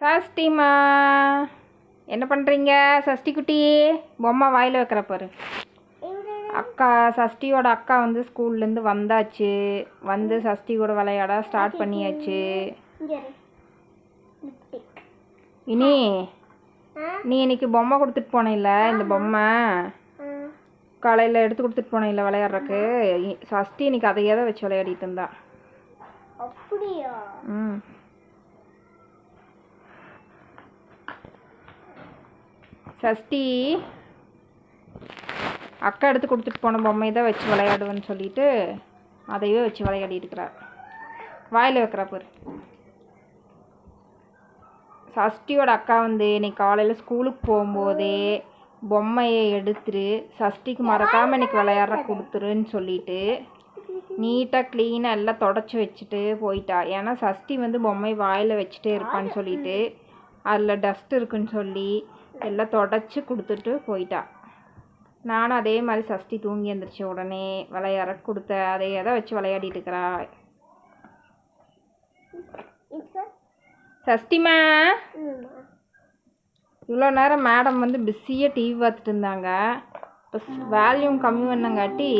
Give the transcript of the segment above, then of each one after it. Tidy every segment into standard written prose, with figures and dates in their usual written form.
சஷ்டிமா என்ன பண்ணுறீங்க? சஷ்டி குட்டி பொம்மை வாயில் வைக்கிற பாரு. அக்கா சஷ்டியோட அக்கா வந்து ஸ்கூல்லேருந்து வந்தாச்சு. வந்து சஷ்டி கூட விளையாட ஸ்டார்ட் பண்ணியாச்சு. இனி நீ இன்னைக்கு பொம்மை கொடுத்துட்டு போனில்ல, இந்த பொம்மை காலையில் எடுத்து கொடுத்துட்டு போனில்ல விளையாடுறக்கு. சஷ்டி இன்னைக்கு அதையே தான் வச்சு விளையாடிட்டு இருந்தா. அப்படியா? ம். சஷ்டி அக்கா எடுத்து கொடுத்துட்டு போன பொம்மையை தான் வச்சு விளையாடுவேன்னு சொல்லிட்டு அதையே வச்சு விளையாடிட்டு இருக்கிறார். வாயில் வைக்கிறா பாரு. சஷ்டியோட அக்கா வந்து இன்னைக்கு காலையில் ஸ்கூலுக்கு போகும்போதே பொம்மையை எடுத்துட்டு சஷ்டிக்கு மறக்காமல் இன்னைக்கு விளையாடுற கொடுத்துருன்னு சொல்லிட்டு நீட்டாக க்ளீனாக எல்லாம் தொடச்சி வச்சுட்டு போயிட்டா. ஏன்னா சஷ்டி வந்து பொம்மை வாயில் வச்சுட்டே இருப்பான்னு சொல்லிட்டு அதில் டஸ்ட் இருக்குன்னு சொல்லி எல்லாம் தொடச்சி கொடுத்துட்டு போயிட்டா. நானும் அதே மாதிரி சஷ்டி தூங்கி எழுந்திரிச்ச உடனே விளையாட கொடுத்த அதையே தான் வச்சு விளையாடிட்டு இருக்கிறா. சஷ்டிமா இவ்வளோ நேரம் மேடம் வந்து பிஸியாக டிவி பார்த்துட்டு இருந்தாங்க. இப்போ வேல்யூம் கம்மி பண்ணங்காட்டி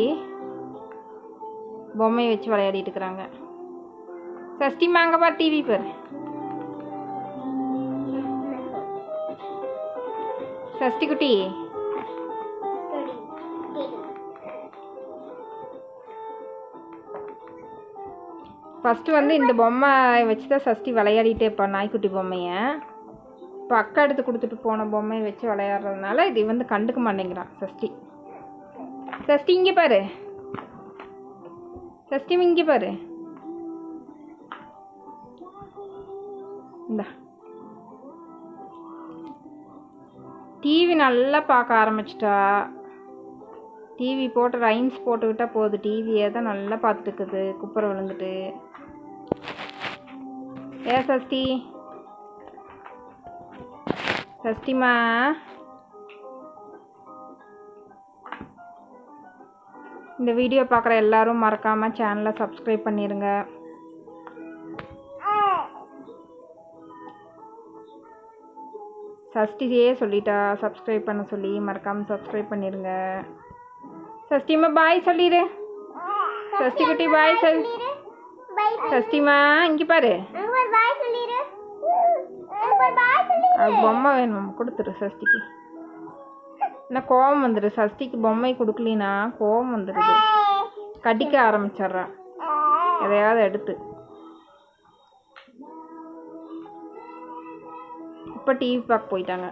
பொம்மையை வச்சு விளையாடிட்டு இருக்கிறாங்க. சஷ்டிமா அங்கே பாரு, டிவி பாரு. சஷ்டி குட்டி ஃபஸ்ட்டு வந்து இந்த பொம்மை வச்சு தான் சஷ்டி விளையாடிட்டே இருப்பான், நாய்க்குட்டி பொம்மையை. இப்போ அக்கா எடுத்து கொடுத்துட்டு போன பொம்மையை வச்சு விளையாடுறதுனால இது வந்து கண்டுக்க மாட்டேங்கிறான் சஷ்டி. சஷ்டி இங்கே பாரு, சஷ்டி இங்கே பாரு. இந்தா டிவி நல்லா பார்க்க ஆரம்பிச்சிட்டா. டிவி போட்டு ரைம்ஸ் போட்டுக்கிட்டா போகுது, டிவியை தான் நல்லா பார்த்துட்டுக்குது குப்புற விழுந்துட்டு. ஏ சஷ்டி, சஷ்டிமா இந்த வீடியோ பார்க்குற எல்லாரும் மறக்காமல் சேனலை சப்ஸ்கிரைப் பண்ணிடுங்க. சஷ்டியே சொல்லிட்டா சப்ஸ்கிரைப் பண்ண சொல்லி, மறக்காமல் சப்ஸ்கிரைப் பண்ணிடுங்க. சஷ்டிமா பாய் சொல்லிடு. சஷ்டி குட்டி பாய் சொல். சஷ்டிமா இங்கே பாரு, பொம்மை வேணும் கொடுத்துரு சஷ்டிக்கு. என்ன கோவம் வந்துடு சஷ்டிக்கு, பொம்மை கொடுக்கலினா கோவம் வந்துடுது, கடிக்க ஆரம்பிச்சிட்றான் எதையாவது எடுத்து. இப்போ டிவி பார்க்க போயிட்டாங்க.